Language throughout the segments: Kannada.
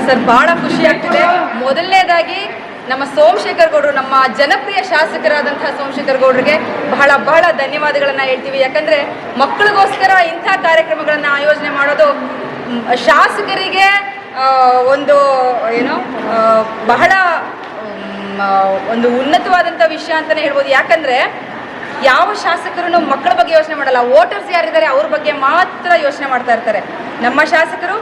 ಸರ್ ಬಹಳ ಖುಷಿ ಆಗ್ತಿದೆ. ಮೊದಲನೇದಾಗಿ ನಮ್ಮ ಸೋಮಶೇಖರ್ ಗೌಡರು, ನಮ್ಮ ಜನಪ್ರಿಯ ಶಾಸಕರಾದಂತಹ ಸೋಮಶೇಖರ್ ಗೌಡರಿಗೆ ಬಹಳ ಧನ್ಯವಾದಗಳನ್ನು ಹೇಳ್ತೀವಿ. ಯಾಕಂದರೆ ಮಕ್ಕಳಿಗೋಸ್ಕರ ಇಂಥ ಕಾರ್ಯಕ್ರಮಗಳನ್ನು ಆಯೋಜನೆ ಮಾಡೋದು ಶಾಸಕರಿಗೆ ಒಂದು ಏನೋ ಬಹಳ ಒಂದು ಉನ್ನತವಾದಂಥ ವಿಷಯ ಅಂತಲೇ ಹೇಳ್ಬೋದು. ಯಾಕಂದರೆ ಯಾವ ಶಾಸಕರು ಮಕ್ಕಳ ಬಗ್ಗೆ ಯೋಚನೆ ಮಾಡಲ್ಲ, ವೋಟರ್ಸ್ ಯಾರಿದ್ದಾರೆ ಅವ್ರ ಬಗ್ಗೆ ಮಾತ್ರ ಯೋಚನೆ ಮಾಡ್ತಾ ಇರ್ತಾರೆ. ನಮ್ಮ ಶಾಸಕರು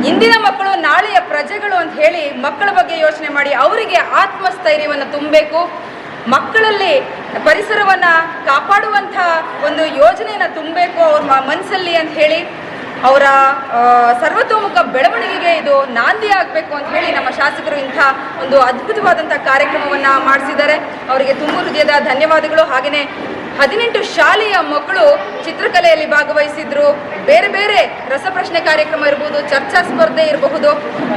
ಇಂದಿನ ಮಕ್ಕಳು ನಾಳೆಯ ಪ್ರಜೆಗಳು ಅಂತ ಹೇಳಿ ಮಕ್ಕಳ ಬಗ್ಗೆ ಯೋಚನೆ ಮಾಡಿ ಅವರಿಗೆ ಆತ್ಮಸ್ಥೈರ್ಯವನ್ನು ತುಂಬಬೇಕು, ಮಕ್ಕಳಲ್ಲಿ ಪರಿಸರವನ್ನು ಕಾಪಾಡುವಂಥ ಒಂದು ಯೋಜನೆಯನ್ನು ತುಂಬಬೇಕು ಅವ್ರ ಮನಸ್ಸಲ್ಲಿ ಅಂತ ಹೇಳಿ ಅವರ ಸರ್ವತೋಮುಖ ಬೆಳವಣಿಗೆಗೆ ಇದು ನಾಂದಿ ಆಗಬೇಕು ಅಂತ ಹೇಳಿ ನಮ್ಮ ಶಾಸಕರು ಇಂಥ ಒಂದು ಅದ್ಭುತವಾದಂಥ ಕಾರ್ಯಕ್ರಮವನ್ನು ಮಾಡಿಸಿದ್ದಾರೆ. ಅವರಿಗೆ ತುಂಬ ಹೃದಯದ ಧನ್ಯವಾದಗಳು. ಹಾಗೆಯೇ 18 ಶಾಲೆಯ ಮಕ್ಕಳು ಚಿತ್ರಕಲೆಯಲ್ಲಿ ಭಾಗವಹಿಸಿದ್ರು. ಬೇರೆ ಬೇರೆ ರಸಪ್ರಶ್ನೆ ಕಾರ್ಯಕ್ರಮ ಇರ್ಬೋದು, ಚರ್ಚಾ ಸ್ಪರ್ಧೆ ಇರಬಹುದು,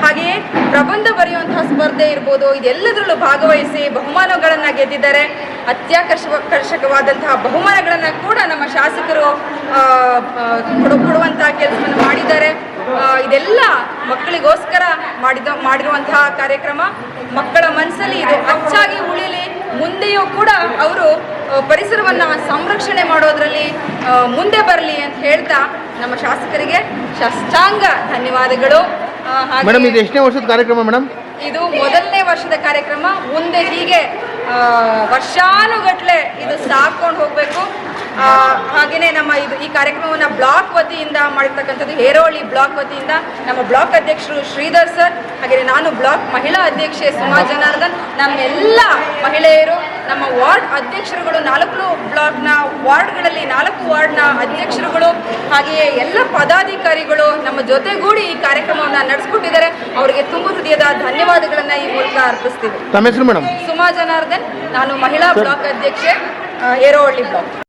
ಹಾಗೆಯೇ ಪ್ರಬಂಧ ಬರೆಯುವಂತಹ ಸ್ಪರ್ಧೆ ಇರ್ಬೋದು, ಇದೆಲ್ಲದರಲ್ಲೂ ಭಾಗವಹಿಸಿ ಬಹುಮಾನಗಳನ್ನು ಗೆದ್ದಿದ್ದಾರೆ. ಅತ್ಯಾಕರ್ಷಕವಾದಂತಹ ಬಹುಮಾನಗಳನ್ನು ಕೂಡ ನಮ್ಮ ಶಾಸಕರು ಕೊಡುವಂತಹ ಕೆಲಸವನ್ನು ಮಾಡಿದ್ದಾರೆ. ಇದೆಲ್ಲ ಮಕ್ಕಳಿಗೋಸ್ಕರ ಮಾಡಿರುವಂತಹ ಕಾರ್ಯಕ್ರಮ. ಮಕ್ಕಳ ಮನಸ್ಸಲ್ಲಿ ಇದು ಅಚ್ಚಾಗಿ ಉಳಿಯಲಿ, ಮುಂದೆಯೂ ಕೂಡ ಅವರು ಪರಿಸರವನ್ನು ಸಂರಕ್ಷಣೆ ಮಾಡೋದರಲ್ಲಿ ಮುಂದೆ ಬರಲಿ ಅಂತ ಹೇಳ್ತಾ ನಮ್ಮ ಶಾಸಕರಿಗೆ ಸಾಷ್ಟಾಂಗ ಧನ್ಯವಾದಗಳು. ಮೇಡಮ್, ಇದು ಎಷ್ಟನೇ ವರ್ಷದ ಕಾರ್ಯಕ್ರಮ ಮೇಡಮ್? ಇದು ಮೊದಲನೇ ವರ್ಷದ ಕಾರ್ಯಕ್ರಮ. ಮುಂದೆ ಹೀಗೆ ವರ್ಷಾನುಗಟ್ಟಲೆ ಇದು ಸಾಕೊಂಡು ಹೋಗಬೇಕು. ಹಾಗೆಯೇ ನಮ್ಮ ಈ ಕಾರ್ಯಕ್ರಮವನ್ನು ಬ್ಲಾಕ್ ವತಿಯಿಂದ ಮಾಡಿರ್ತಕ್ಕಂಥದ್ದು, ಹೇರೋಹಳ್ಳಿ ಬ್ಲಾಕ್ ವತಿಯಿಂದ ನಮ್ಮ ಬ್ಲಾಕ್ ಅಧ್ಯಕ್ಷರು ಶ್ರೀಧರ್ ಸರ್, ಹಾಗೆಯೇ ನಾನು ಬ್ಲಾಕ್ ಮಹಿಳಾ ಅಧ್ಯಕ್ಷೆ ಸುಮಾ ಜನಾರ್ದನ್, ನಮ್ಮೆಲ್ಲ ಮಹಿಳೆಯರು, ನಮ್ಮ ವಾರ್ಡ್ ಅಧ್ಯಕ್ಷರುಗಳು, 4 ಬ್ಲಾಕ್ನ ವಾರ್ಡ್ಗಳಲ್ಲಿ 4 ವಾರ್ಡ್ನ ಅಧ್ಯಕ್ಷರುಗಳು, ಹಾಗೆಯೇ ಎಲ್ಲ ಪದಾಧಿಕಾರಿಗಳು ನಮ್ಮ ಜೊತೆಗೂಡಿ ಈ ಕಾರ್ಯಕ್ರಮವನ್ನು ನಡೆಸ್ಕೊಟ್ಟಿದ್ದಾರೆ. ಅವರಿಗೆ ತುಂಬ ಹೃದಯದ ಧನ್ಯವಾದಗಳನ್ನು ಈ ಮೂಲಕ ಅರ್ಪಿಸ್ತೀವಿ. ತಮ್ಮ ಹೆಸರು ಮೇಡಮ್? ಸುಮಾ ಜನಾರ್ದನ್, ನಾನು ಮಹಿಳಾ ಬ್ಲಾಕ್ ಅಧ್ಯಕ್ಷೆ, ಹೇರೋಹಳ್ಳಿ ಬ್ಲಾಕ್.